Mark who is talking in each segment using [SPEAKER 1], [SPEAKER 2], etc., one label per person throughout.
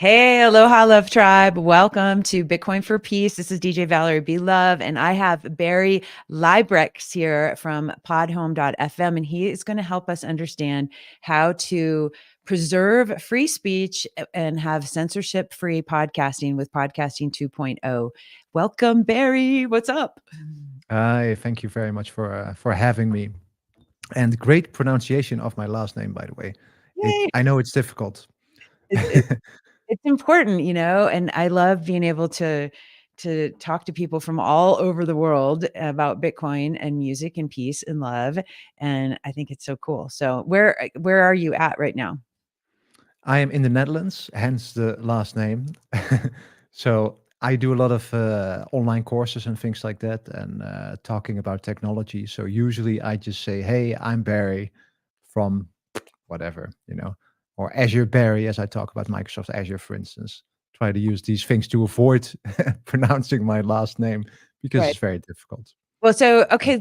[SPEAKER 1] Hey, aloha, love tribe. Welcome to Bitcoin for Peace. This is DJ Valerie B. Love, and I have Barry Librex here from podhome.fm, and he is going to help us understand how to preserve free speech and have censorship-free podcasting with Podcasting 2.0. Welcome, Barry. What's up?
[SPEAKER 2] Hi, thank you very much for having me. And great pronunciation of my last name, by the way.
[SPEAKER 1] Yay.
[SPEAKER 2] I know it's difficult.
[SPEAKER 1] It's it's important, and I love being able to talk to people from all over the world about Bitcoin and music and peace and love, and I think it's so cool. So where are you at right now?
[SPEAKER 2] I am in the Netherlands, hence the last name. So I do a lot of online courses and things like that, and talking about technology. So usually I just say, "Hey, I'm Barry from whatever, or Azure Barry," as I talk about Microsoft Azure, for instance. Try to use these things to avoid pronouncing my last name because
[SPEAKER 1] Right.
[SPEAKER 2] it's very difficult.
[SPEAKER 1] Well, so okay,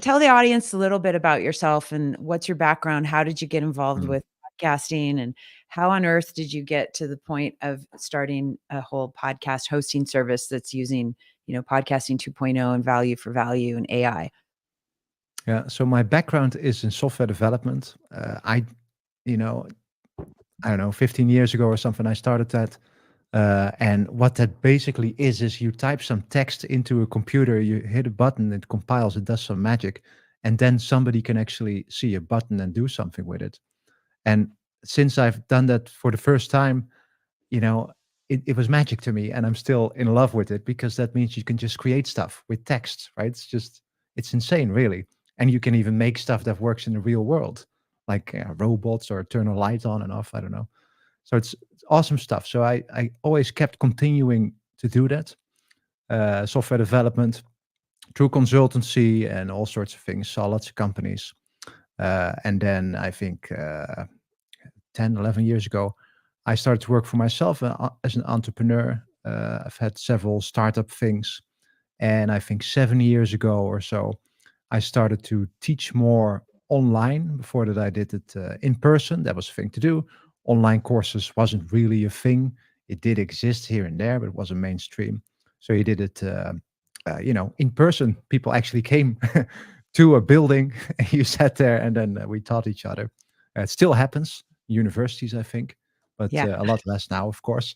[SPEAKER 1] tell the audience a little bit about yourself and what's your background. How did you get involved
[SPEAKER 2] Mm.
[SPEAKER 1] with podcasting, and how on earth did you get to the point of starting a whole podcast hosting service that's using, podcasting 2.0 and value for value and AI?
[SPEAKER 2] Yeah, so my background is in software development. You know, I don't know, 15 years ago or something, I started that. And what that basically is you type some text into a computer, you hit a button, it compiles, it does some magic, and then somebody can actually see a button and do something with it. And since I've done that for the first time, you know, it was magic to me, and I'm still in love with it because that means you can just create stuff with text, right? It's insane, really. And you can even make stuff that works in the real world, like robots or turn a light on and off. I don't know. So it's awesome stuff. So I always kept continuing to do that software development through consultancy and all sorts of things. Saw lots of companies. And then I think 10, 11 years ago, I started to work for myself as an entrepreneur. I've had several startup things. And I think 7 years ago or so, I started to teach more online. Before that, I did it in person. That was a thing to do. Online courses wasn't really a thing. It did exist here and there, but it wasn't mainstream. So you did it, in person. People actually came to a building, and you sat there, and then we taught each other. It still happens, universities, I think, but
[SPEAKER 1] Yeah.
[SPEAKER 2] a lot less now, of course.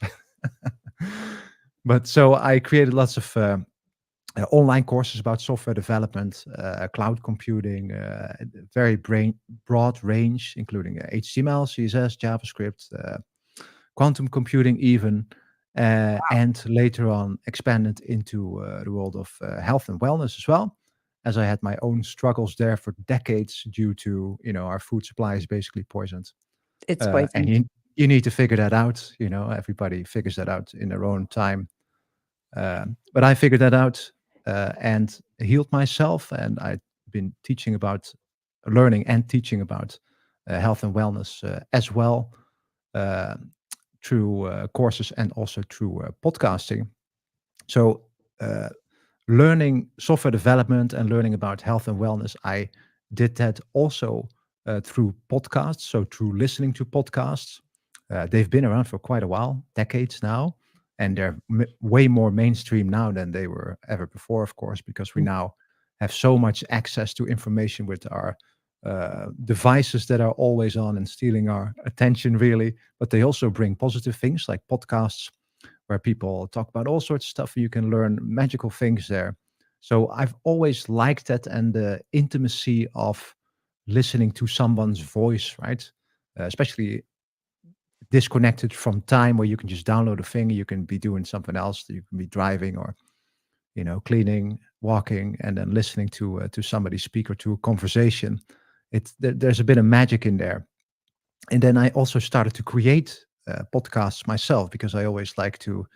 [SPEAKER 2] But so I created lots of online courses about software development, cloud computing, very broad range, including HTML, CSS, JavaScript, quantum computing, even. And later on, expanded into the world of health and wellness as well, as I had my own struggles there for decades due to, our food supply is basically poisoned.
[SPEAKER 1] It's
[SPEAKER 2] And
[SPEAKER 1] poison.
[SPEAKER 2] you need to figure that out. Everybody figures that out in their own time. But I figured that out and healed myself. And I've been learning and teaching about health and wellness as well uh, through courses and also through podcasting. So, uh, learning software development and learning about health and wellness, I did that also through podcasts. So, through listening to podcasts, they've been around for quite a while, decades now, and they're way more mainstream now than they were ever before, of course, because we now have so much access to information with our devices that are always on and stealing our attention, really. But they also bring positive things like podcasts where people talk about all sorts of stuff. You can learn magical things there. So I've always liked that and the intimacy of listening to someone's voice, right? Especially disconnected from time where you can just download a thing, you can be doing something else, you can be driving or cleaning, walking, and then listening to somebody speak or to a conversation. There's a bit of magic in there. And then I also started to create podcasts myself because I always like to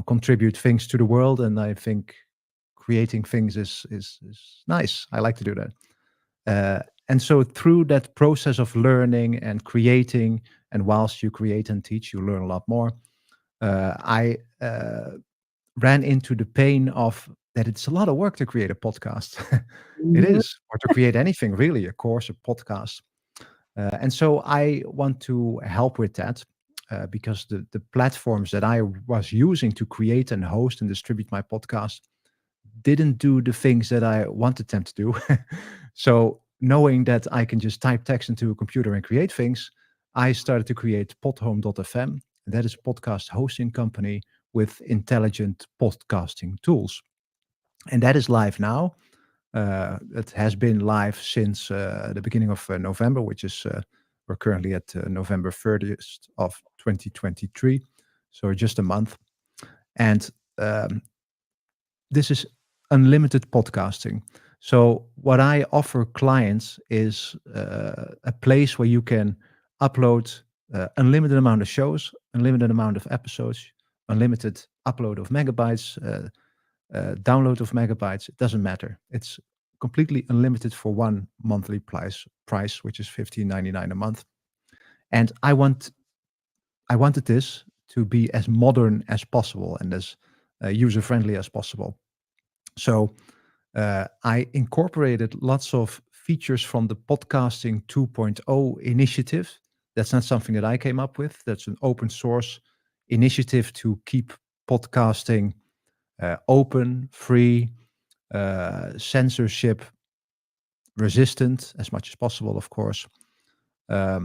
[SPEAKER 2] contribute things to the world, and I think creating things is nice. I like to do that. And so through that process of learning and creating, and whilst you create and teach, you learn a lot more. I ran into the pain of that it's a lot of work to create a podcast. It
[SPEAKER 1] Mhm.
[SPEAKER 2] is, or to create anything really, a course, a podcast. And so I want to help with that. because the platforms that I was using to create and host and distribute my podcast didn't do the things that I wanted them to do. So knowing that I can just type text into a computer and create things, I started to create podhome.fm. That is a podcast hosting company with intelligent podcasting tools. And that is live now. It has been live since the beginning of November, which is we're currently at November 30th of 2023. So just a month. And this is unlimited podcasting. So what I offer clients is a place where you can upload unlimited amount of shows, unlimited amount of episodes, unlimited upload of megabytes, download of megabytes. It doesn't matter. It's completely unlimited for one monthly price, which is $15.99 a month. And I wanted this to be as modern as possible and as user friendly as possible. So I incorporated lots of features from the Podcasting 2.0 initiative. That's not something that I came up with. That's an open source initiative to keep podcasting open, free, censorship resistant as much as possible, of course. Yeah.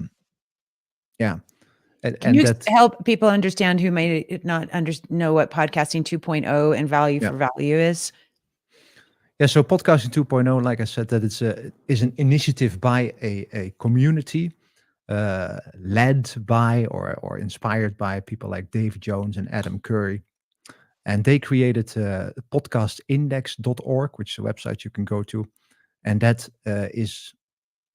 [SPEAKER 1] Can you
[SPEAKER 2] that
[SPEAKER 1] help people understand who may not know what Podcasting 2.0 and value
[SPEAKER 2] Yeah.
[SPEAKER 1] for value is?
[SPEAKER 2] Yeah, so Podcasting 2.0, like I said, that is an initiative by a community led by or inspired by people like Dave Jones and Adam Curry. And they created podcastindex.org, which is a website you can go to. And that is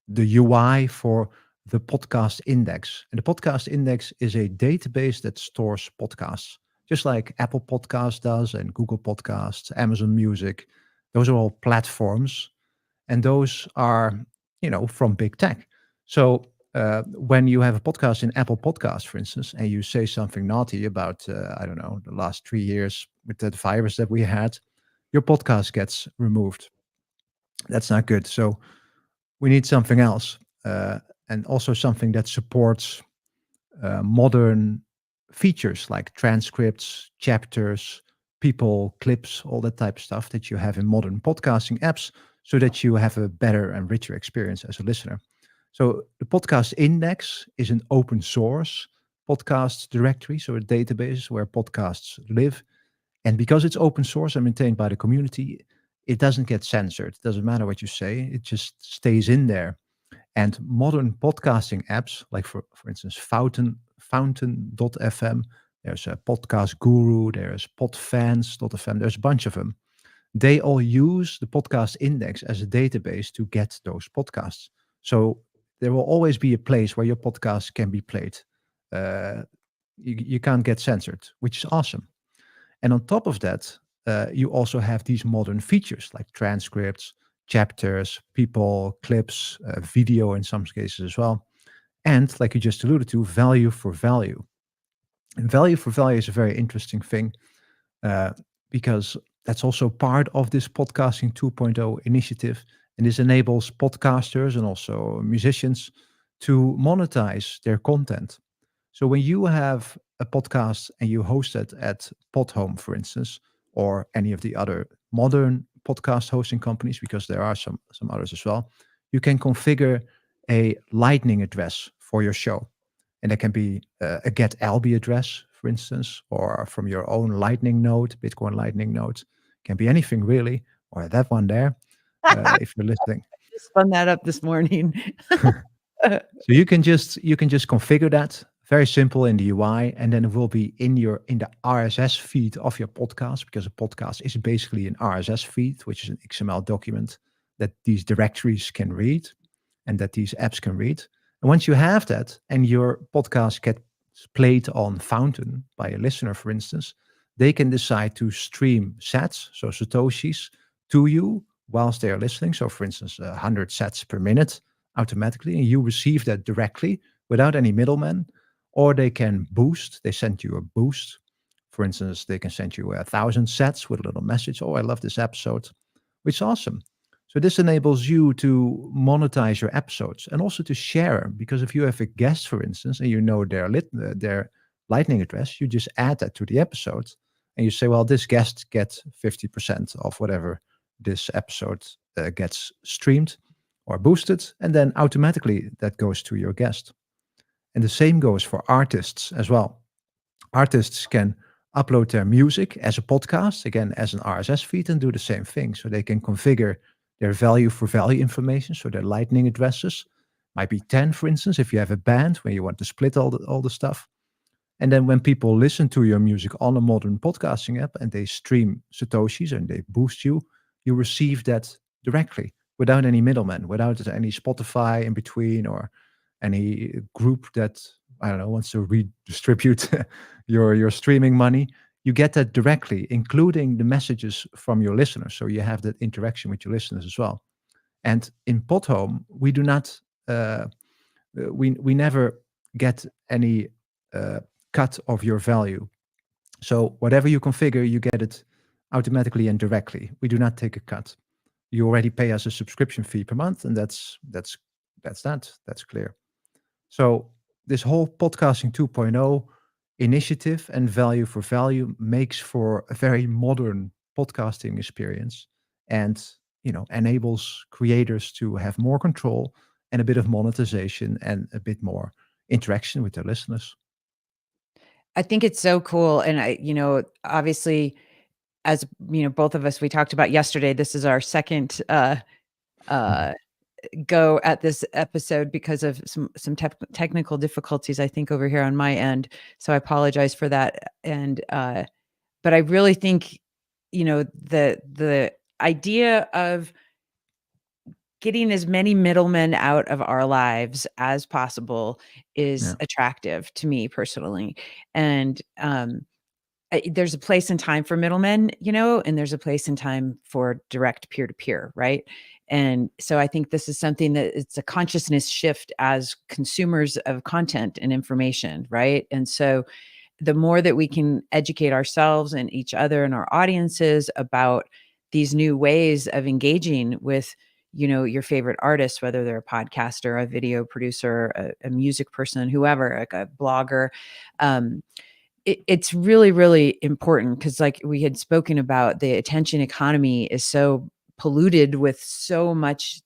[SPEAKER 2] the UI for the podcast index. And the podcast index is a database that stores podcasts, just like Apple Podcasts does and Google Podcasts, Amazon Music. Those are all platforms, and those are, from big tech. So when you have a podcast in Apple Podcasts, for instance, and you say something naughty about, I don't know, the last 3 years with that virus that we had, your podcast gets removed. That's not good. So we need something else, and also something that supports modern features like transcripts, chapters, people, clips, all that type of stuff that you have in modern podcasting apps, so that you have a better and richer experience as a listener. So the podcast index is an open source podcast directory, so a database where podcasts live. And because it's open source and maintained by the community, it doesn't get censored. It doesn't matter what you say, it just stays in there. And modern podcasting apps, like for instance, Fountain.fm, there's a Podcast Guru, there's Podfans.fm, there's a bunch of them. They all use the podcast index as a database to get those podcasts. So there will always be a place where your podcast can be played. You can't get censored, which is awesome. And on top of that, you also have these modern features like transcripts, chapters, people, clips, video in some cases as well. And like you just alluded to, value for value. And value for value is a very interesting thing because that's also part of this Podcasting 2.0 initiative. And this enables podcasters and also musicians to monetize their content. So when you have a podcast and you host it at Podhome, for instance, or any of the other modern podcast hosting companies, because there are some others as well, you can configure a Lightning address for your show. And that can be a GetAlby address, for instance, or from your own Lightning node, Bitcoin Lightning node. Can be anything really, or that one there, if you're listening.
[SPEAKER 1] Just spun that up this morning.
[SPEAKER 2] So you can just configure that. Very simple in the UI, and then it will be in the RSS feed of your podcast, because a podcast is basically an RSS feed, which is an XML document that these directories can read and that these apps can read. And once you have that and your podcast gets played on Fountain by a listener, for instance, they can decide to stream sats, so Satoshis, to you whilst they are listening. So for instance, 100 sats per minute automatically, and you receive that directly without any middleman. Or they can boost. They send you a boost. For instance, they can send you 1,000 sats with a little message. Oh, I love this episode, which is awesome. So this enables you to monetize your episodes and also to share. Because if you have a guest, for instance, and you know their Lightning address, you just add that to the episode, and you say, well, this guest gets 50% of whatever this episode gets streamed or boosted, and then automatically that goes to your guest. And the same goes for artists as well. Artists can upload their music as a podcast, again, as an RSS feed, and do the same thing. So they can configure their value for value information. So their lightning addresses might be 10, for instance, if you have a band where you want to split all the stuff. And then when people listen to your music on a modern podcasting app and they stream Satoshis and they boost you, you receive that directly without any middleman, without any Spotify in between or any group that, I don't know, wants to redistribute your streaming money. You get that directly, including the messages from your listeners. So you have that interaction with your listeners as well. And in Podhome, we do not, we never get any cut of your value. So whatever you configure, you get it automatically and directly. We do not take a cut. You already pay us a subscription fee per month, and that's clear. So this whole podcasting 2.0 initiative and value for value makes for a very modern podcasting experience, and enables creators to have more control and a bit of monetization and a bit more interaction with their listeners.
[SPEAKER 1] I think it's so cool. And obviously, as both of us, we talked about yesterday, this is our second go at this episode because of some technical difficulties, I think, over here on my end. So I apologize for that. And but I really think, the idea of getting as many middlemen out of our lives as possible is attractive to me personally. And there's a place and time for middlemen, and there's a place and time for direct peer-to-peer, right? And so I think this is something that it's a consciousness shift as consumers of content and information, right? And so the more that we can educate ourselves and each other and our audiences about these new ways of engaging with, your favorite artists, whether they're a podcaster, a video producer, a music person, whoever, like a blogger, it's really, really important because, like we had spoken about, the attention economy is so polluted with so much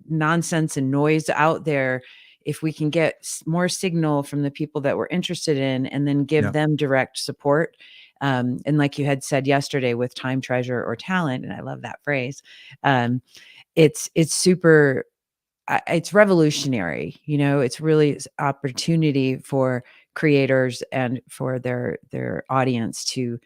[SPEAKER 1] nonsense and noise out there. If we can get more signal from the people that we're interested in and then give them direct support. And like you had said yesterday with time, treasure, or talent, and I love that phrase, it's super, it's revolutionary. It's really opportunity for creators and for their audience to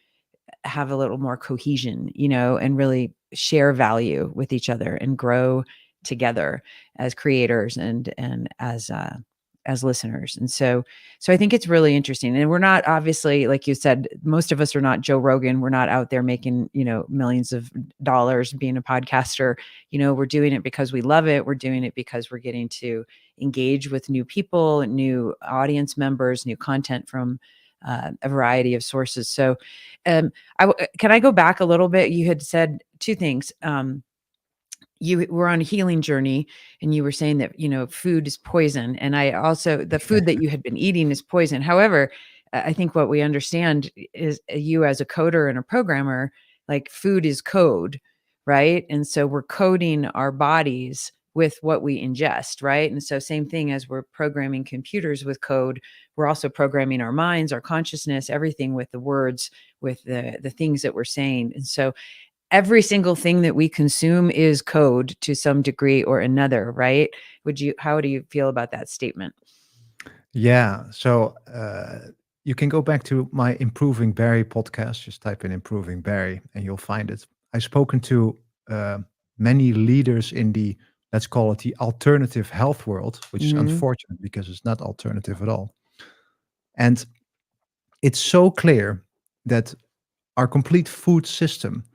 [SPEAKER 1] have a little more cohesion, and really share value with each other and grow together as creators and as listeners. And so I think it's really interesting. And we're not, obviously, like you said, most of us are not Joe Rogan. We're not out there making, millions of dollars being a podcaster. We're doing it because we love it. We're doing it because we're getting to engage with new people, new audience members, new content from a variety of sources. So can I go back a little bit? You had said two things. You were on a healing journey and you were saying that, food is poison. And I also, the food that you had been eating is poison. However, I think what we understand is you as a coder and a programmer, like food is code, right? And so we're coding our bodies with what we ingest, right? And so same thing as we're programming computers with code, we're also programming our minds, our consciousness, everything with the words, with the things that we're saying. And so every single thing that we consume is code to some degree or another, right? How do you feel about that statement?
[SPEAKER 2] Yeah. So you can go back to my Improving Barry podcast. Just type in Improving Barry and you'll find it. I've spoken to many leaders in the, let's call it the alternative health world, which is unfortunate because it's not alternative at all. And it's so clear that our complete food system,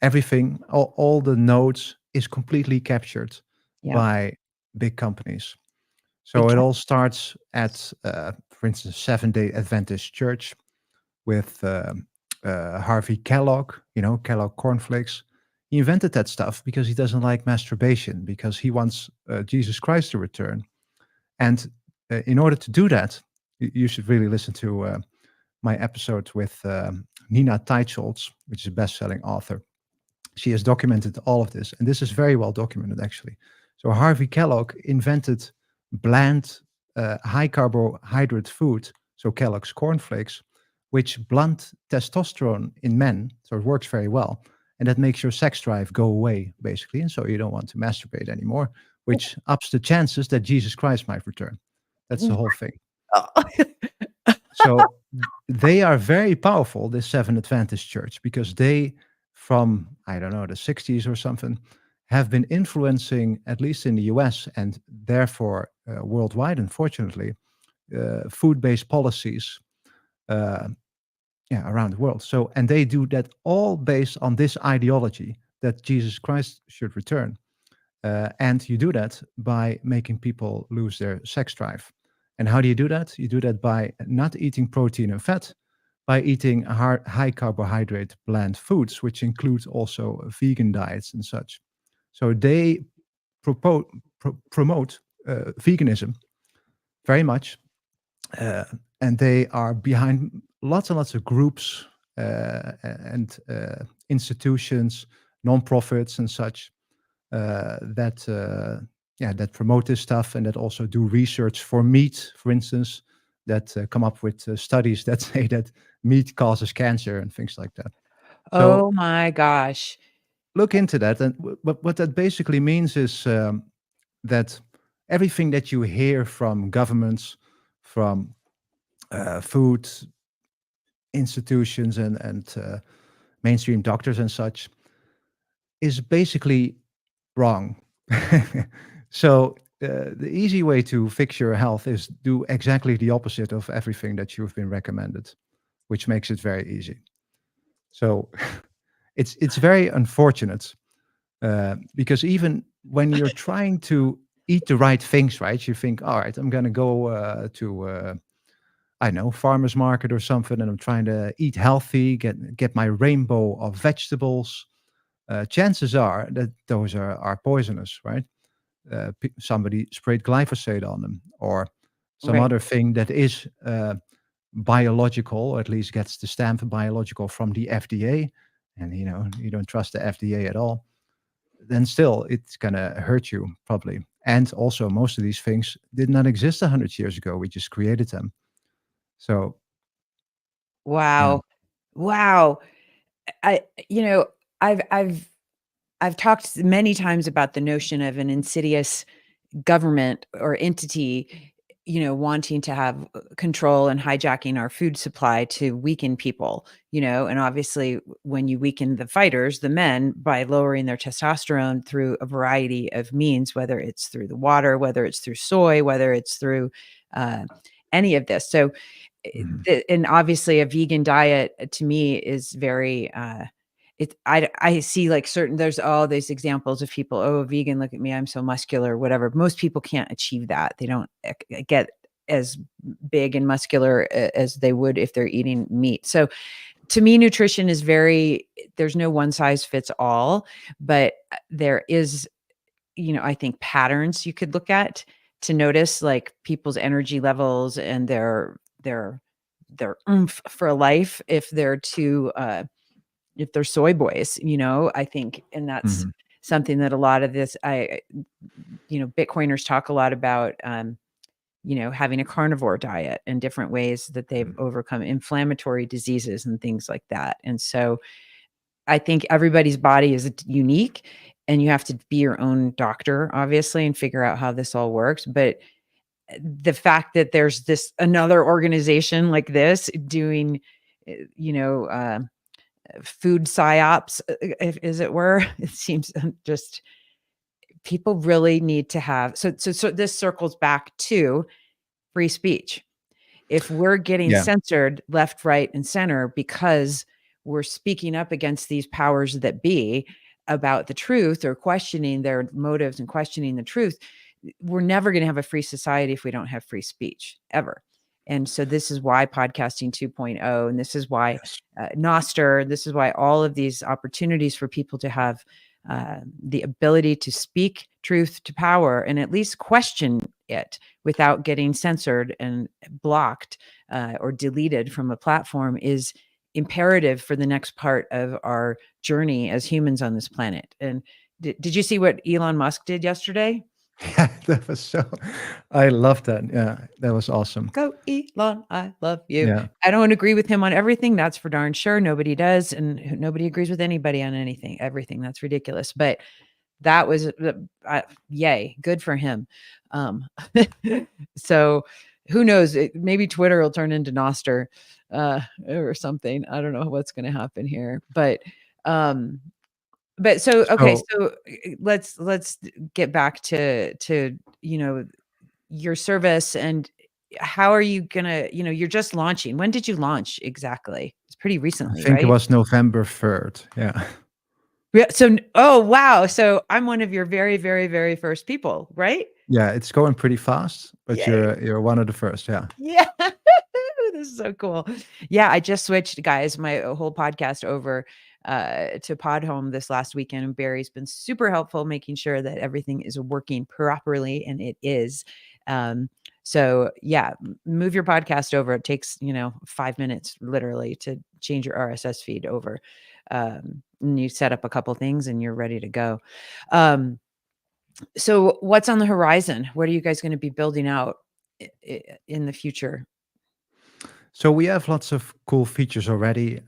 [SPEAKER 2] everything, all the nodes is completely captured by big companies. So it all starts at, for instance, Seventh-day Adventist Church with Harvey Kellogg, Kellogg cornflakes. He invented that stuff because he doesn't like masturbation, because he wants Jesus Christ to return. And in order to do that, You should really listen to my episode with Nina Teicholz, which is a best-selling author. She has documented all of this, and this is very well documented, actually. So Harvey Kellogg invented bland, high carbohydrate food, so Kellogg's cornflakes, which blunt testosterone in men, so it works very well, and that makes your sex drive go away, basically, and so you don't want to masturbate anymore, which ups the chances that Jesus Christ might return. That's the whole thing. So they are very powerful, this Seven Adventist Church, because they, from, I don't know, the 60s or something, have been influencing, at least in the US and therefore worldwide, unfortunately, food-based policies around the world. So, and they do that all based on this ideology that Jesus Christ should return. And you do that by making people lose their sex drive. And how do you do that? You do that by not eating protein and fat, by eating high carbohydrate bland foods, which include also vegan diets and such. So they promote veganism very much. And they are behind lots and lots of groups and institutions, non-profits and such, that promote this stuff and that also do research for meat, for instance, that come up with studies that say that meat causes cancer and things like that. So
[SPEAKER 1] Oh my gosh.
[SPEAKER 2] look into that. And what that basically means is that everything that you hear from governments, from food institutions and mainstream doctors and such is basically wrong. So the easy way to fix your health is do exactly the opposite of everything that you've been recommended, which makes it very easy. So it's very unfortunate because even when you're trying to eat the right things, right? You think, all right, I'm going to go to I know, farmer's market or something, and I'm trying to eat healthy, get my rainbow of vegetables. Chances are that those are poisonous, right? Somebody sprayed glyphosate on them, or some
[SPEAKER 1] Right.
[SPEAKER 2] other thing that is biological, or at least gets the stamp biological from the FDA, and you don't trust the FDA at all, then still it's gonna hurt you probably. And also, most of these things did not exist 100 years ago. We just created them. So yeah.
[SPEAKER 1] Wow. Wow. I you know, I've I've I've talked many times about the notion of an insidious government or entity, wanting to have control and hijacking our food supply to weaken people, and obviously when you weaken the fighters, the men, by lowering their testosterone through a variety of means, whether it's through the water, whether it's through soy, whether it's through uh, any of this. So,
[SPEAKER 2] Mhm.
[SPEAKER 1] and obviously a vegan diet to me is very, I see like there's all these examples of people, oh, vegan, look at me, I'm so muscular, whatever. Most people can't achieve that. They don't get as big and muscular as they would if they're eating meat. So to me, nutrition is there's no one size fits all, but there is, I think patterns you could look at to notice like people's energy levels and their oomph for life if they're soy boys, I think, and that's
[SPEAKER 2] Mhm.
[SPEAKER 1] something that a lot of this, Bitcoiners talk a lot about, having a carnivore diet and different ways that they've
[SPEAKER 2] Mhm.
[SPEAKER 1] overcome inflammatory diseases and things like that. And so I think everybody's body is unique and you have to be your own doctor, obviously, and figure out how this all works. But the fact that there's another organization like this doing, uh, you know, uh, food psyops, if as it were. It seems just people really need to have so this circles back to free speech. If we're getting
[SPEAKER 2] Yeah.
[SPEAKER 1] censored left, right, and center because we're speaking up against these powers that be about the truth or questioning their motives and questioning the truth, we're never going to have a free society if we don't have free speech ever. And so this is why podcasting 2.0, and this is why
[SPEAKER 2] Yes.
[SPEAKER 1] Noster, this is why all of these opportunities for people to have the ability to speak truth to power and at least question it without getting censored and blocked or deleted from a platform is imperative for the next part of our journey as humans on this planet. And did you see what Elon Musk did yesterday?
[SPEAKER 2] Yeah, that was so. I love that. Yeah, that was awesome.
[SPEAKER 1] Go Elon, I love you.
[SPEAKER 2] Yeah.
[SPEAKER 1] I don't agree with him on everything, that's for darn sure. Nobody does, and nobody agrees with anybody on everything. That's ridiculous. But that was yay, good for him. Um, so who knows? Maybe Twitter will turn into Noster or something. I don't know what's going to happen here, um, but so okay,
[SPEAKER 2] So
[SPEAKER 1] so let's get back to your service and how are you gonna, you're just launching. When did you launch exactly? It's pretty
[SPEAKER 2] I
[SPEAKER 1] recently,
[SPEAKER 2] think it
[SPEAKER 1] right?
[SPEAKER 2] was November 3rd. Yeah.
[SPEAKER 1] Yeah. So, oh wow. So I'm one of your very, very, very first people, right?
[SPEAKER 2] Yeah, it's going pretty fast, but
[SPEAKER 1] Yay.
[SPEAKER 2] you're one of the first. Yeah.
[SPEAKER 1] Yeah. This is so cool. Yeah, I just switched, guys, my whole podcast over to Podhome this last weekend, and Barry's been super helpful making sure that everything is working properly, and it is. Um, so yeah, move your podcast over. It takes 5 minutes literally to change your RSS feed over, and you set up a couple things, and you're ready to go. Um, so what's on the horizon? What are you guys going to be building out in the future?
[SPEAKER 2] So we have lots of cool features already.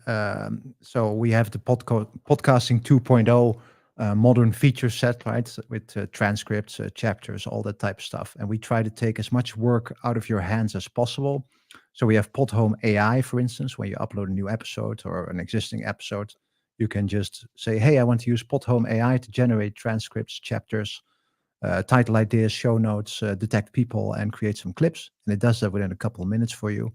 [SPEAKER 2] So we have the podcasting 2.0 modern feature set, right, with transcripts, chapters, all that type of stuff. And we try to take as much work out of your hands as possible. So we have Podhome AI, for instance, when you upload a new episode or an existing episode, you can just say, hey, I want to use Podhome AI to generate transcripts, chapters, title ideas, show notes, detect people, and create some clips. And it does that within a couple of minutes for you.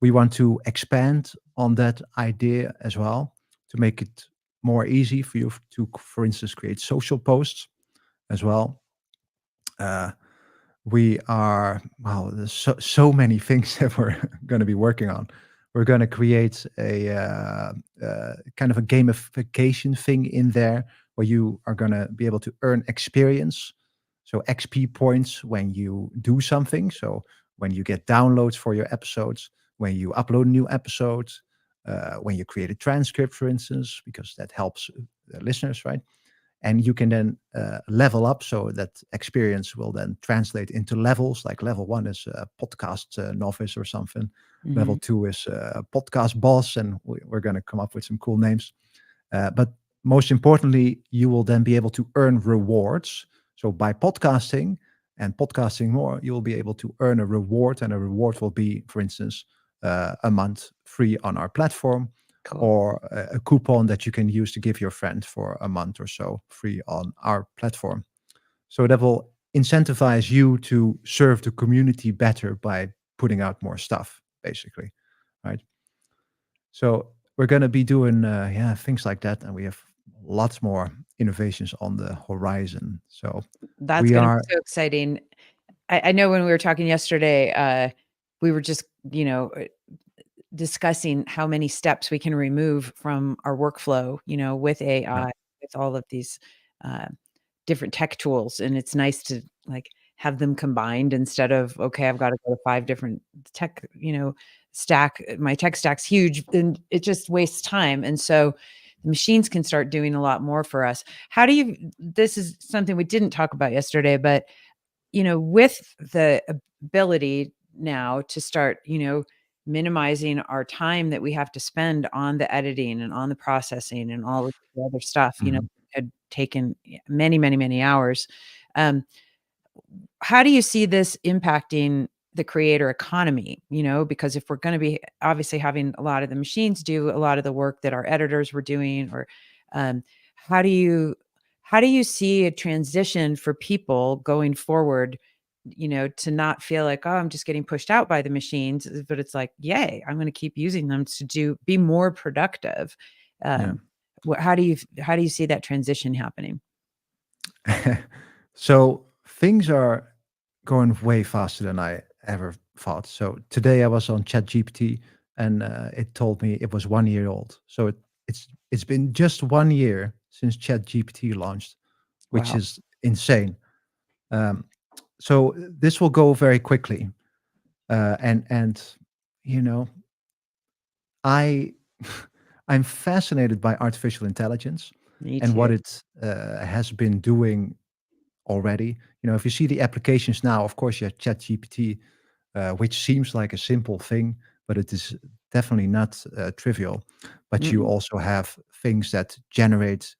[SPEAKER 2] We want to expand on that idea as well to make it more easy for you to, for instance, create social posts as well. Uh, we are, well, there's so many things that we're going to be working on. We're going to create a kind of a gamification thing in there where you are going to be able to earn experience. So XP points when you do something. So when you get downloads for your episodes, when you upload a new episode, when you create a transcript, for instance, because that helps listeners, right? And you can then level up, so that experience will then translate into levels. Like level 1 is a podcast novice or something. Level
[SPEAKER 1] Mhm.
[SPEAKER 2] 2 is a podcast boss, and we're going to come up with some cool names. But most importantly, you will then be able to earn rewards. So by podcasting and podcasting more, you will be able to earn a reward, and a reward will be, for instance, a month free on our platform,
[SPEAKER 1] Cool.
[SPEAKER 2] or a coupon that you can use to give your friend for a month or so free on our platform. So that will incentivize you to serve the community better by putting out more stuff, basically, right? So we're going to be doing things like that, and we have lots more innovations on the horizon. So
[SPEAKER 1] That's
[SPEAKER 2] we
[SPEAKER 1] gonna be
[SPEAKER 2] are,
[SPEAKER 1] so exciting. I know when we were talking yesterday, we were just, discussing how many steps we can remove from our workflow, with
[SPEAKER 2] yeah,
[SPEAKER 1] AI, with all of these uh, different tech tools. And it's nice to like have them combined instead of, okay, I've got to go to 5 different tech, stack. My tech stack's huge and it just wastes time. And so the machines can start doing a lot more for us. This is something we didn't talk about yesterday, but with the ability now to start, minimizing our time that we have to spend on the editing and on the processing and all of the other stuff,
[SPEAKER 2] mhm.
[SPEAKER 1] had taken many, many, many hours. Um, how do you see this impacting the creator economy? Because if we're going to be obviously having a lot of the machines do a lot of the work that our editors were doing, or um, how do you how do you see a transition for people going forward? To not feel like, oh, I'm just getting pushed out by the machines, but it's like, yay, I'm going to keep using them to be more productive.
[SPEAKER 2] Yeah.
[SPEAKER 1] Um, how do you see that transition happening?
[SPEAKER 2] So things are going way faster than I ever thought. So today I was on ChatGPT, and it told me it was 1 year old. So it's been just 1 year since ChatGPT launched, which
[SPEAKER 1] Wow.
[SPEAKER 2] is insane. Um, so this will go very quickly, and you know, I I'm fascinated by artificial intelligence
[SPEAKER 1] Me
[SPEAKER 2] and what
[SPEAKER 1] too.
[SPEAKER 2] it has been doing already. If you see the applications now, of course you have ChatGPT, which seems like a simple thing, but it is definitely not trivial. But you
[SPEAKER 1] Mm-mm.
[SPEAKER 2] also have things that generate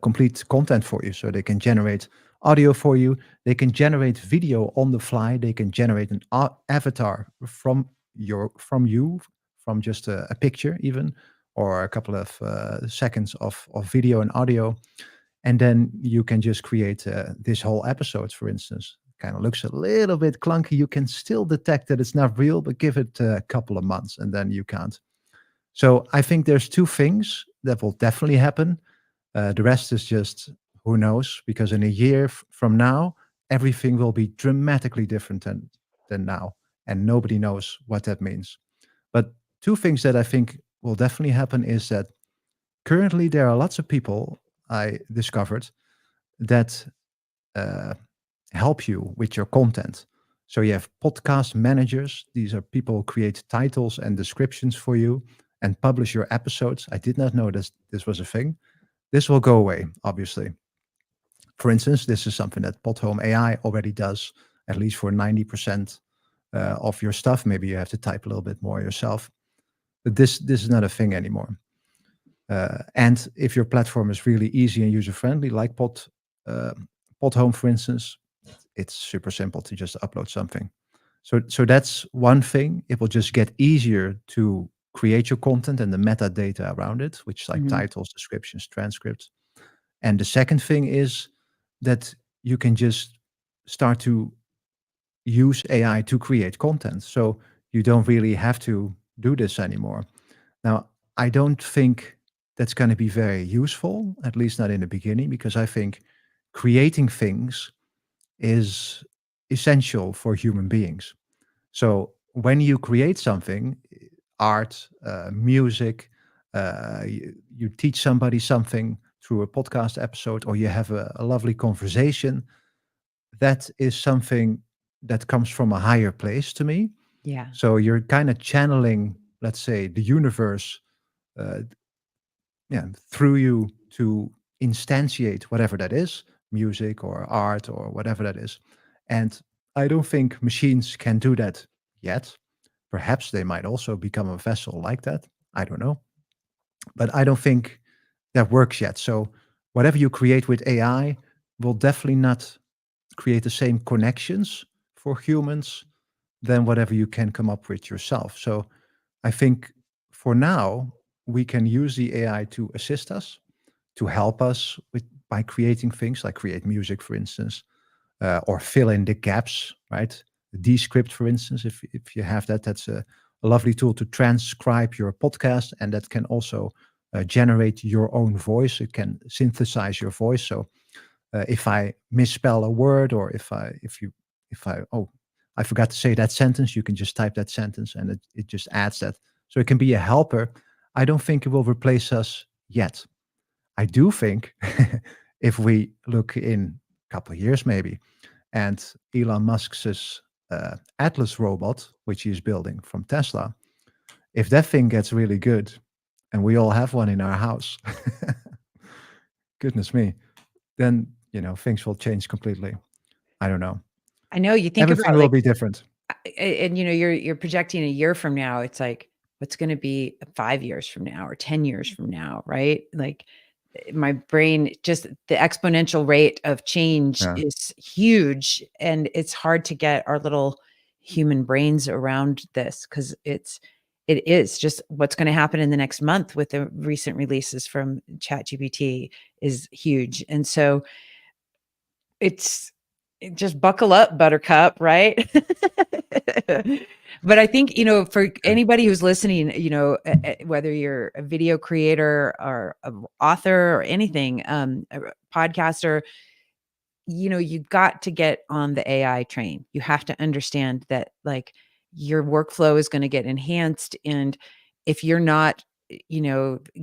[SPEAKER 2] complete content for you. So they can generate audio for you. They can generate video on the fly. They can generate an avatar from just a picture even, or a couple of seconds of video and audio, and then you can just create this whole episode, for instance. Kind of looks a little bit clunky. You can still detect that it's not real, but give it a couple of months and then you can't. So I think there's two things that will definitely happen. The rest is just who knows, because in a year from now, everything will be dramatically different than now, and nobody knows what that means. But two things that I think will definitely happen is that currently there are lots of people I discovered that uh, help you with your content. So you have podcast managers. These are people who create titles and descriptions for you and publish your episodes. I did not know this was a thing. This will go away, obviously. For instance, this is something that Podhome AI already does, at least for 90% of your stuff. Maybe you have to type a little bit more yourself. But this is not a thing anymore. And if your platform is really easy and user friendly, like uh, Podhome, for instance, it's super simple to just upload something. So that's one thing. It will just get easier to create your content and the metadata around it, which is like
[SPEAKER 1] Mhm.
[SPEAKER 2] titles, descriptions, transcripts. And the second thing is that you can just start to use AI to create content. So you don't really have to do this anymore. Now, I don't think that's going to be very useful, at least not in the beginning, because I think creating things is essential for human beings. So when you create something, art, music, you teach somebody something through a podcast episode, or you have a lovely conversation, that is something that comes from a higher place to me.
[SPEAKER 1] Yeah.
[SPEAKER 2] So you're kind of channeling, let's say, the universe, uh, yeah, through you to instantiate whatever that is, music or art or whatever that is. And I don't think machines can do that yet. Perhaps they might also become a vessel like that. I don't know. But I don't think that works yet. So whatever you create with AI will definitely not create the same connections for humans than whatever you can come up with yourself. So I think for now, we can use the AI to assist us, to help us with by creating things like create music, for instance, or fill in the gaps, right? The Descript, for instance, if you have that, that's a lovely tool to transcribe your podcast, and that can also generate your own voice. It can synthesize your voice. So if I misspell a word, or if I I forgot to say that sentence, you can just type that sentence, and it just adds that. So it can be a helper. I don't think it will replace us yet. I do think if we look in a couple of years maybe, and Elon Musk's Atlas robot, which he's building from Tesla, if that thing gets really good, and we all have one in our house, goodness me, then things will change completely. I don't know.
[SPEAKER 1] I know you think
[SPEAKER 2] Everything
[SPEAKER 1] about
[SPEAKER 2] will
[SPEAKER 1] like,
[SPEAKER 2] be different.
[SPEAKER 1] and you're projecting a year from now. It's like, what's going to be 5 years from now or 10 years from now, right? Like my brain, just the exponential rate of change
[SPEAKER 2] Yeah.
[SPEAKER 1] is huge, and it's hard to get our little human brains around this, because it is just what's going to happen in the next month with the recent releases from ChatGPT is huge. And so it's just buckle up, buttercup, right? But I think, for
[SPEAKER 2] Okay.
[SPEAKER 1] anybody who's listening, whether you're a video creator or an author or anything, a podcaster, you've got to get on the AI train. You have to understand that, like, your workflow is going to get enhanced. And if you're not,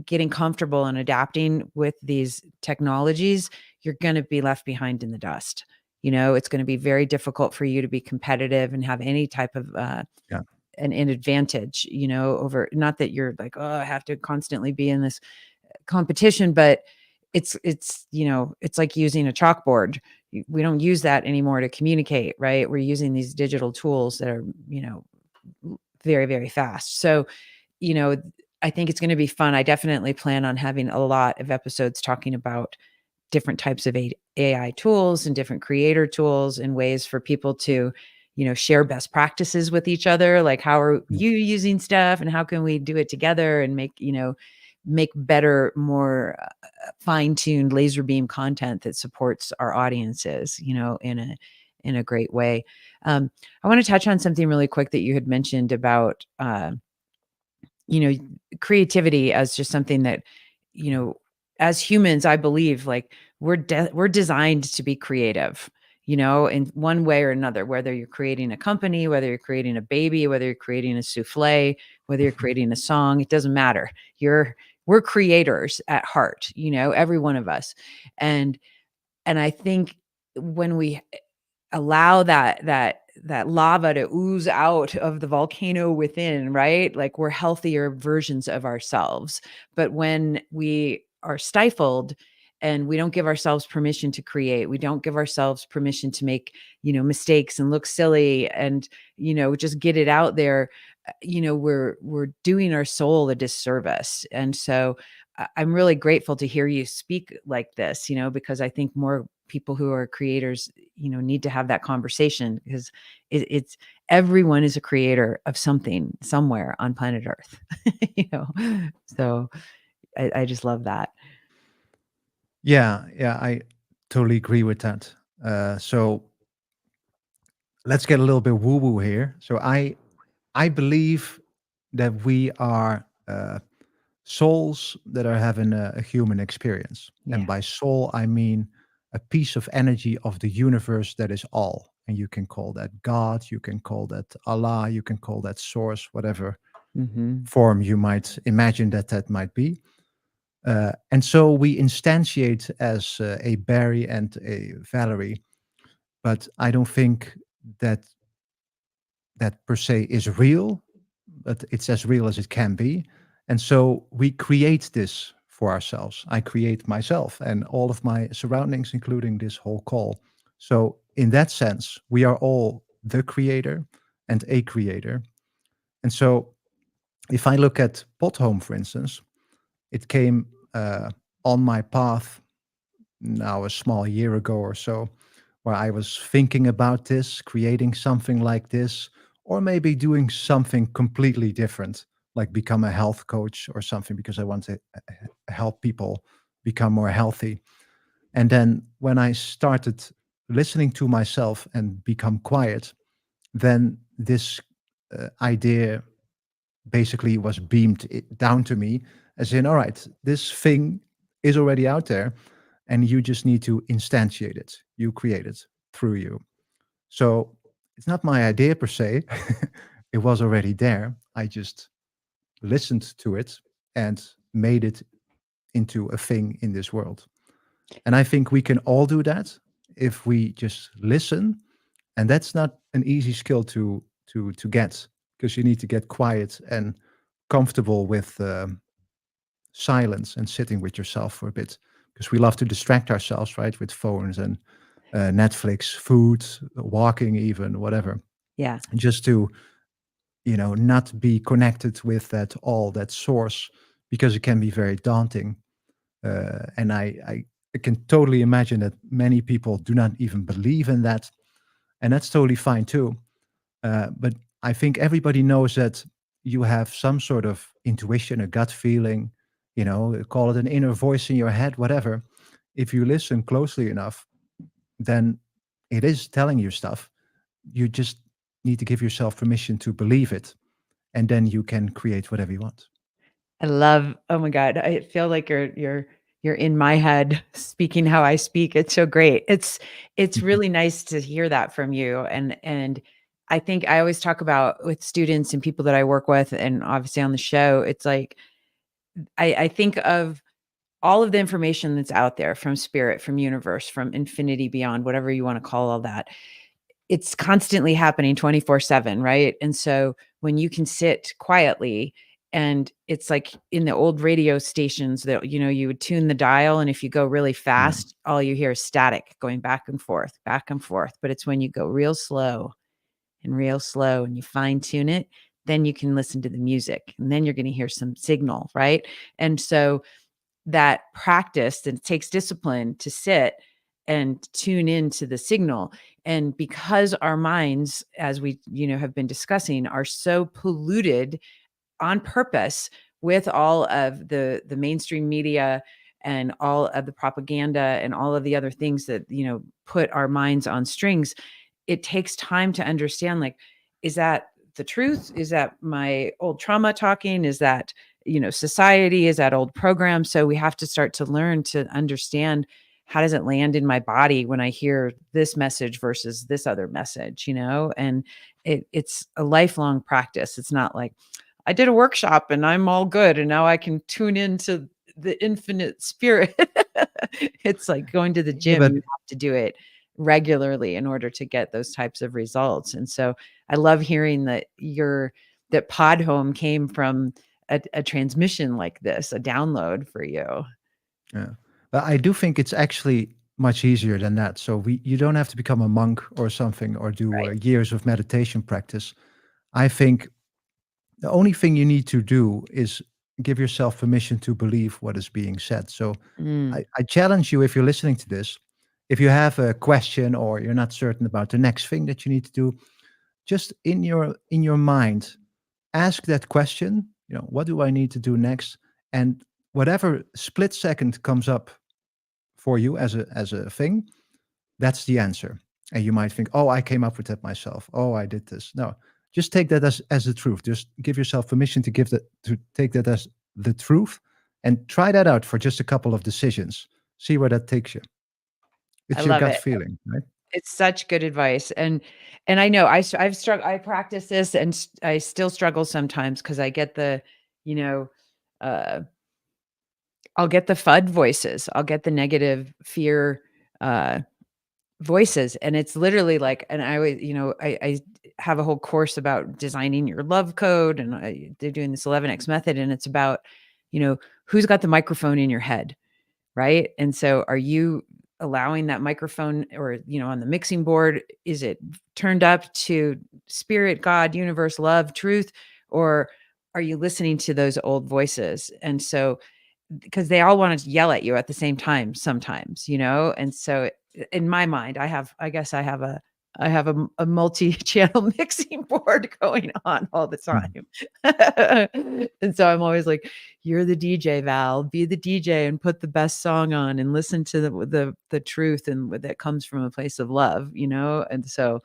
[SPEAKER 1] getting comfortable and adapting with these technologies, you're going to be left behind in the dust. It's going to be very difficult for you to be competitive and have any type of
[SPEAKER 2] Yeah.
[SPEAKER 1] an advantage, over, not that you're like, oh, I have to constantly be in this competition, but it's like using a chalkboard. We don't use that anymore to communicate, right? We're using these digital tools that are, very, very fast. So, you know, I think it's going to be fun. I definitely plan on having a lot of episodes talking about different types of AI tools and different creator tools and ways for people to, share best practices with each other. Like, how are
[SPEAKER 2] Mm.
[SPEAKER 1] you using stuff and how can we do it together and make better, more fine-tuned laser beam content that supports our audiences, in a great way. I want to touch on something really quick that you had mentioned about, you know, creativity as just something that, you know, as humans, I believe like we're designed to be creative, in one way or another, whether you're creating a company, whether you're creating a baby, whether you're creating a souffle, whether you're creating a song, it doesn't matter. We're creators at heart, every one of us. And I think when we allow that lava to ooze out of the volcano within, right? Like, we're healthier versions of ourselves. But when we are stifled and we don't give ourselves permission to create, we don't give ourselves permission to make, mistakes and look silly and, just get it out there, we're doing our soul a disservice. And so I'm really grateful to hear you speak like this, because I think more people who are creators, need to have that conversation, because it's everyone is a creator of something somewhere on planet Earth, you know. So I just love that.
[SPEAKER 2] Yeah, yeah, I totally agree with that. So let's get a little bit woo woo here. So I believe that we are souls that are having a human experience, and
[SPEAKER 1] Yeah.
[SPEAKER 2] by soul I mean a piece of energy of the universe that is all. And you can call that God, you can call that Allah, you can call that source, whatever
[SPEAKER 1] Hmm.
[SPEAKER 2] form you might imagine that might be. And so we instantiate as a Barry and a Valerie, but I don't think that that per se is real, but it's as real as it can be. And so we create this for ourselves. I create myself and all of my surroundings, including this whole call. So, in that sense, we are all the creator and a creator. And so, if I look at Pot Home, for instance, it came on my path now a small year ago or so, where I was thinking about this, creating something like this, or maybe doing something completely different, like become a health coach or something, because I want to help people become more healthy. And then when I started listening to myself and become quiet, then this idea basically was beamed down to me, as in, all right, this thing is already out there and you just need to instantiate it. You create it through you. So it's not my idea per se. It was already there. I just listened to it and made it into a thing in this world. And I think we can all do that if we just listen. And that's not an easy skill to get, because you need to get quiet and comfortable with silence and sitting with yourself for a bit, because we love to distract ourselves, right, with phones and Netflix, food, walking, even whatever,
[SPEAKER 1] Yeah.
[SPEAKER 2] just to not be connected with that source, because it can be very daunting. And I can totally imagine that many people do not even believe in that, and that's totally fine too. But I think everybody knows that you have some sort of intuition, a gut feeling, call it an inner voice in your head, whatever. If you listen closely enough, then it is telling you stuff. You just need to give yourself permission to believe it, and then you can create whatever you want.
[SPEAKER 1] I love, oh my God, I feel like you're in my head speaking how I speak. It's so great. It's really nice to hear that from you. And I think I always talk about with students and people that I work with, and obviously on the show, it's like I think of all of the information that's out there from spirit, from universe, from infinity beyond, whatever you want to call all that, it's constantly happening 24/7, right? And so when you can sit quietly, and it's like in the old radio stations that, you would tune the dial, and if you go really
[SPEAKER 2] Yeah.
[SPEAKER 1] fast, all you hear is static going back and forth, back and forth. But it's when you go real slow and you fine tune it, then you can listen to the music, and then you're going to hear some signal, right? And so that practice, and it takes discipline to sit and tune into the signal. And because our minds, as we have been discussing, are so polluted on purpose with all of the mainstream media and all of the propaganda and all of the other things that put our minds on strings, it takes time to understand, like, is that the truth? Is that my old trauma talking? Is that society? Is that old program? So we have to start to learn to understand, how does it land in my body when I hear this message versus this other message, and it's a lifelong practice. It's not like I did a workshop and I'm all good and now I can tune into the infinite spirit. It's like going to the
[SPEAKER 2] Yeah,
[SPEAKER 1] gym.
[SPEAKER 2] but
[SPEAKER 1] You have to do it regularly in order to get those types of results. And so I love hearing that Pod Home came from a transmission like this, a download for you.
[SPEAKER 2] yeah, but I do think it's actually much easier than that. So you don't have to become a monk or something or do
[SPEAKER 1] Right.
[SPEAKER 2] years of meditation practice. I think the only thing you need to do is give yourself permission to believe what is being said. So
[SPEAKER 1] Mm,
[SPEAKER 2] I challenge you, if you're listening to this, if you have a question or you're not certain about the next thing that you need to do, just in your mind, ask that question. What do I need to do next? And whatever split second comes up for you as a thing, that's the answer. And you might think, oh, I came up with that myself. Oh, I did this. No, just take that as the truth. Just give yourself permission to take that as the truth, and try that out for just a couple of decisions. See where that takes you.
[SPEAKER 1] I
[SPEAKER 2] It's your
[SPEAKER 1] love
[SPEAKER 2] gut
[SPEAKER 1] it.
[SPEAKER 2] feeling, right?
[SPEAKER 1] It's such good advice. And I know I've struggled. I practice this, and I still struggle sometimes because I get you know, uh, I'll get the FUD voices. I'll get the negative fear uh, voices, and it's literally like, and I always, I have a whole course about designing your love code, and they're doing this 11x method, and it's about, who's got the microphone in your head, right? And so are you allowing that microphone, or, on the mixing board, is it turned up to spirit, God, universe, love, truth, or are you listening to those old voices? And so, because they all want to yell at you at the same time sometimes, and so in my mind, I guess I have a multi-channel mixing board going on all the
[SPEAKER 2] Mhm.
[SPEAKER 1] time. And so I'm always like, you're the DJ, Val, be the DJ and put the best song on and listen to the truth, and that comes from a place of love, And so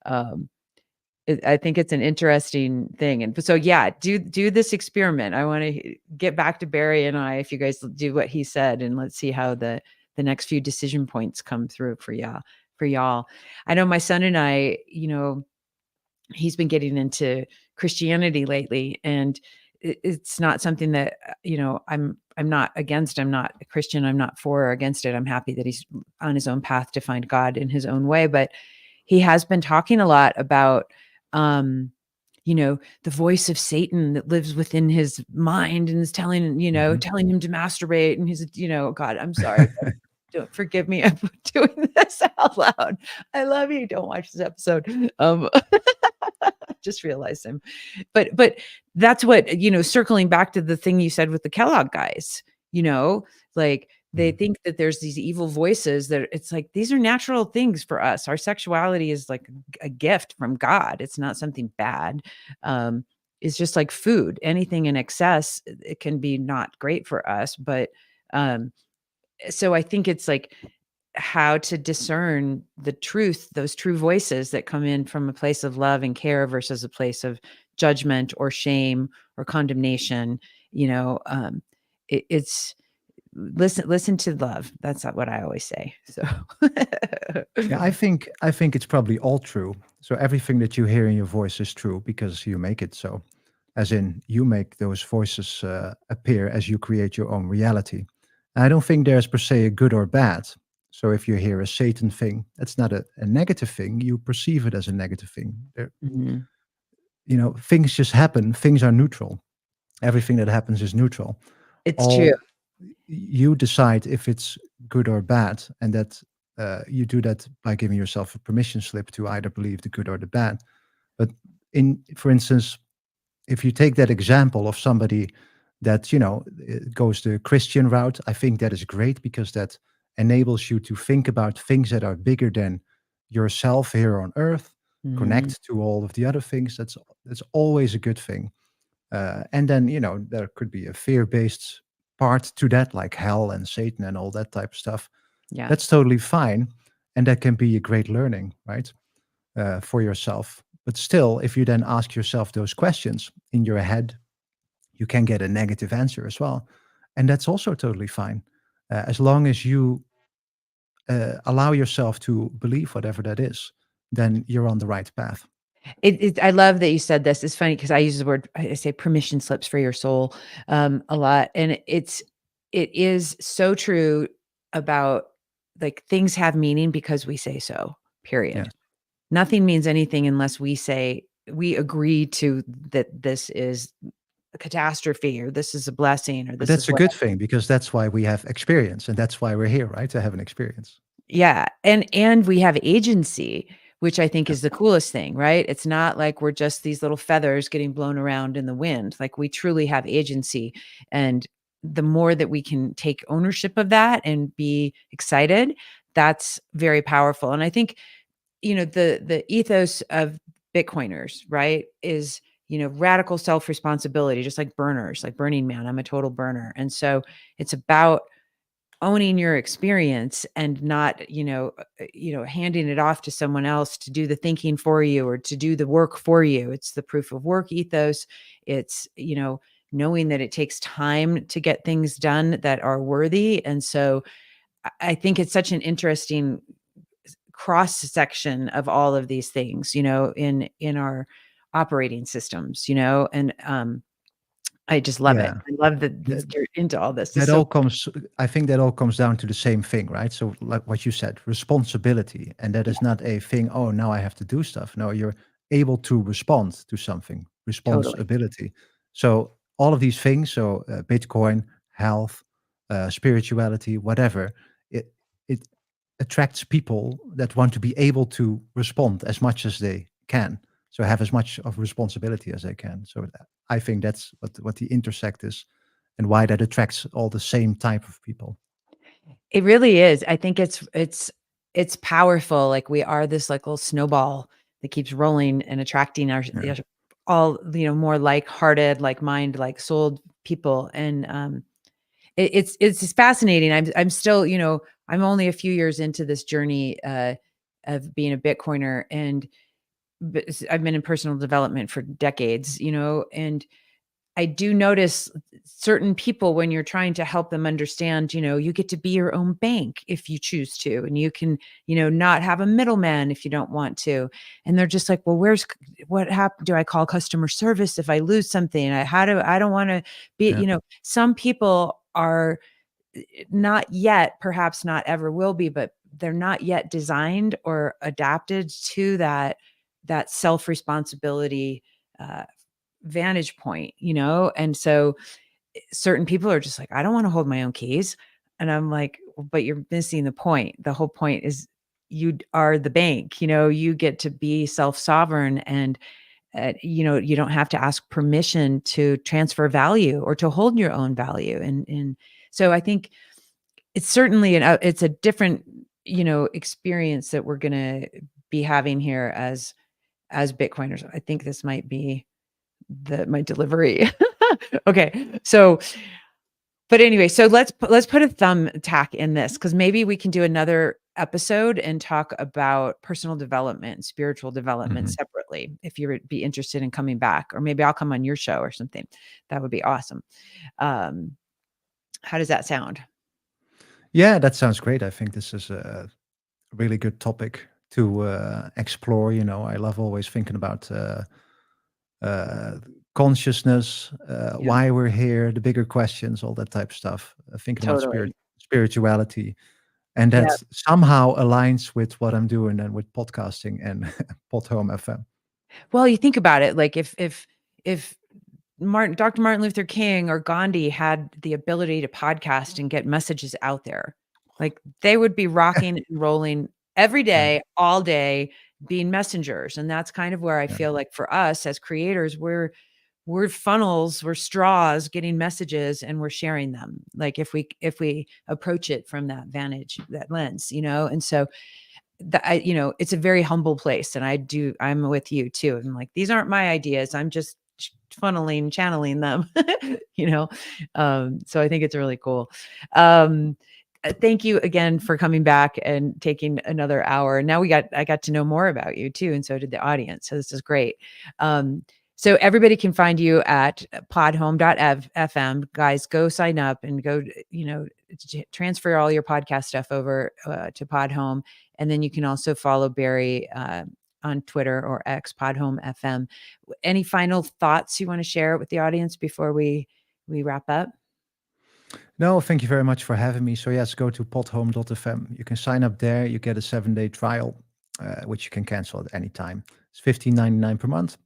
[SPEAKER 1] um I think it's an interesting thing. And so, yeah, do this experiment. I want to get back to Barry and I, if you guys do what he said, and let's see how the next few decision points come through for y'all. I know my son and I, he's been getting into Christianity lately, and it's not something that I'm not against. I'm not a Christian. I'm not for or against it. I'm happy that he's on his own path to find God in his own way. But he has been talking a lot about, um, the voice of Satan that lives within his mind and is telling,
[SPEAKER 2] Mhm.
[SPEAKER 1] telling him to masturbate. And he's, God, I'm sorry. Don't forgive me. I'm doing this out loud. I love you. Don't watch this episode. Just realized him. But that's what, circling back to the thing you said with the Kellogg guys, like they
[SPEAKER 2] Mhm.
[SPEAKER 1] think that there's these evil voices, that it's like, these are natural things for us. Our sexuality is like a gift from God. It's not something bad. Um, it's just like food. Anything in excess, it can be not great for us. But so I think it's like how to discern the truth, those true voices that come in from a place of love and care versus a place of judgment or shame or condemnation. It's listen to love. That's what I always say. So
[SPEAKER 2] Yeah, I think it's probably all true. So everything that you hear in your voice is true because you make it so. As in, you make those voices appear as you create your own reality. I don't think there's per se a good or bad. So if you hear a Satan thing, that's not a negative thing. You perceive it as a negative thing.
[SPEAKER 1] Mhm.
[SPEAKER 2] Things just happen. Things are neutral. Everything that happens is neutral.
[SPEAKER 1] It's true.
[SPEAKER 2] All you decide if it's good or bad, and that you do that by giving yourself a permission slip to either believe the good or the bad. But for instance, if you take that example of somebody that goes the Christian route, I think that is great because that enables you to think about things that are bigger than yourself here on earth,
[SPEAKER 1] Mhm.
[SPEAKER 2] connect to all of the other things. That's always a good thing. And then there could be a fear-based part to that, like hell and Satan and all that type of stuff.
[SPEAKER 1] Yeah.
[SPEAKER 2] That's totally fine, and that can be a great learning, right, for yourself. But still, if you then ask yourself those questions in your head, you can get a negative answer as well, and that's also totally fine, as long as you allow yourself to believe whatever that is. Then you're on the right path.
[SPEAKER 1] I love that you said this. It's funny because I use the word, I say permission slips for your soul, a lot, and it is so true about, like, things have meaning because we say so, period.
[SPEAKER 2] Yes,
[SPEAKER 1] Nothing means anything unless we agree to that this is a catastrophe, or this is a blessing, or
[SPEAKER 2] but
[SPEAKER 1] this is
[SPEAKER 2] that's a
[SPEAKER 1] what.
[SPEAKER 2] good thing because that's why we have experience, and that's why we're here, right, to have an experience.
[SPEAKER 1] Yeah, and we have agency, which I think
[SPEAKER 2] Yeah,
[SPEAKER 1] is the coolest thing, right? It's not like we're just these little feathers getting blown around in the wind. Like, we truly have agency, and the more that we can take ownership of that and be excited, that's very powerful. And I think, the ethos of Bitcoiners, right, is, radical self-responsibility, just like burners, like Burning Man. I'm a total burner. And so it's about owning your experience and not, handing it off to someone else to do the thinking for you or to do the work for you. It's the proof of work ethos. It's, knowing that it takes time to get things done that are worthy. And so I think it's such an interesting cross section of all of these things, in our operating systems, and I just love it.
[SPEAKER 2] yeah.
[SPEAKER 1] I love that you're into all this. It's
[SPEAKER 2] That
[SPEAKER 1] so
[SPEAKER 2] all comes I think that all comes down to the same thing, right? So like what you said, responsibility. And that
[SPEAKER 1] yeah,
[SPEAKER 2] is not a thing, oh, now I have to do stuff. No, you're able to respond to something,
[SPEAKER 1] totally.
[SPEAKER 2] responsibility. So all of these things, so Bitcoin, health, spirituality, whatever, it attracts people that want to be able to respond as much as they can. So have as much of responsibility as they can. So I think that's what the intersect is and why that attracts all the same type of people.
[SPEAKER 1] It really is. I think it's powerful. Like, we are this, like, little snowball that keeps rolling and attracting
[SPEAKER 2] Yeah.
[SPEAKER 1] all, more like-hearted, like-mind, like-souled people. And it's fascinating. I'm still, I'm only a few years into this journey of being a Bitcoiner, and I've been in personal development for decades, and I do notice certain people, when you're trying to help them understand, you get to be your own bank if you choose to, and you can, not have a middleman if you don't want to. And they're just like, well, what happened? Do I call customer service if I lose something? I don't want to be,
[SPEAKER 2] Yeah.
[SPEAKER 1] some people are not yet, perhaps not ever will be, but they're not yet designed or adapted to that self responsibility uh, vantage point, and so certain people are just like, I don't want to hold my own keys. And I'm like, "Well, but you're missing the point. The whole point is you are the bank, you get to be self sovereign, and you don't have to ask permission to transfer value or to hold your own value. And so I think it's certainly it's a different, experience that we're going to be having here as Bitcoiners. I think this might be my delivery. Okay. So, but anyway, so let's put a thumbtack in this, because maybe we can do another episode and talk about personal development and spiritual development
[SPEAKER 2] Mhm.
[SPEAKER 1] separately, if you would be interested in coming back, or maybe I'll come on your show or something. That would be awesome. Um, how does that sound?
[SPEAKER 2] Yeah, that sounds great. I think this is a really good topic to explore. I love always thinking about uh, consciousness,
[SPEAKER 1] Yeah,
[SPEAKER 2] why we're here, the bigger questions, all that type of stuff. Thinking about spirit
[SPEAKER 1] totally.
[SPEAKER 2] spirituality, and
[SPEAKER 1] Yeah.
[SPEAKER 2] that somehow aligns with what I'm doing and with podcasting and Pod Home FM.
[SPEAKER 1] Well, you think about it, like if Dr. Martin Luther King or Gandhi had the ability to podcast and get messages out there, like they would be rocking and rolling every
[SPEAKER 2] Yeah,
[SPEAKER 1] day, all day, being messengers. And that's kind of where I
[SPEAKER 2] yeah,
[SPEAKER 1] feel like for us as creators, we're funnels, we're straws getting messages and we're sharing them. Like if we approach it from that vantage, that lens, and so it's a very humble place. And I'm with you too. I'm like, these aren't my ideas. I'm just channeling them, you know? So I think it's really cool. Thank you again for coming back and taking another hour. Now I got to know more about you too. And so did the audience. So this is great. So everybody can find you at podhome.fm. Guys, go sign up and go, transfer all your podcast stuff over to Podhome. And then you can also follow Barry on Twitter or X, Podhome FM. Any final thoughts you want to share with the audience before we wrap up?
[SPEAKER 2] No, thank you very much for having me. So yes, go to podhome.fm. You can sign up there. You get a 7-day trial, which you can cancel at any time. It's $15.99 per month.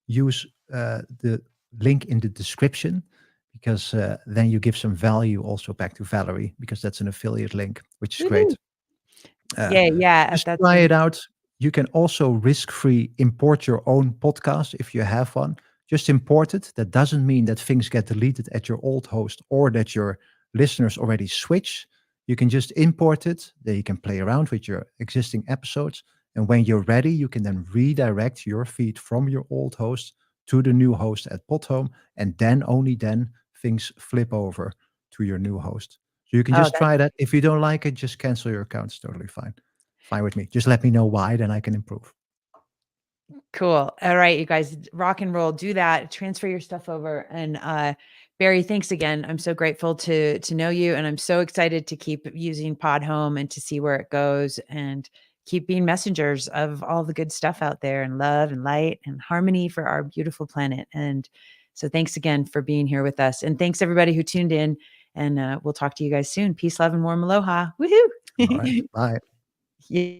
[SPEAKER 2] Use the link in the description, because then you give some value also back to Valerie, because that's an affiliate link, which is great.
[SPEAKER 1] Yeah.
[SPEAKER 2] Just
[SPEAKER 1] That's
[SPEAKER 2] try it out. You can also risk-free import your own podcast if you have one. Just import it. That doesn't mean that things get deleted at your old host or that your listeners already switch. You can just import it. Then you can play around with your existing episodes. And when you're ready, you can then redirect your feed from your old host to the new host at Podhome. And then, only then, things flip over to your new host. So you can just try that. If you don't like it, just cancel your account. It's totally fine. Fine with me. Just let me know why, then I can improve.
[SPEAKER 1] Cool. All right, you guys, rock and roll. Do that. Transfer your stuff over. And Barry, thanks again. I'm so grateful to know you, and I'm so excited to keep using Podhome and to see where it goes, and keep being messengers of all the good stuff out there, and love and light and harmony for our beautiful planet. And so thanks again for being here with us. And thanks everybody who tuned in, and we'll talk to you guys soon. Peace, love, and warm aloha. Woohoo.
[SPEAKER 2] All right. Bye.
[SPEAKER 1] Yeah.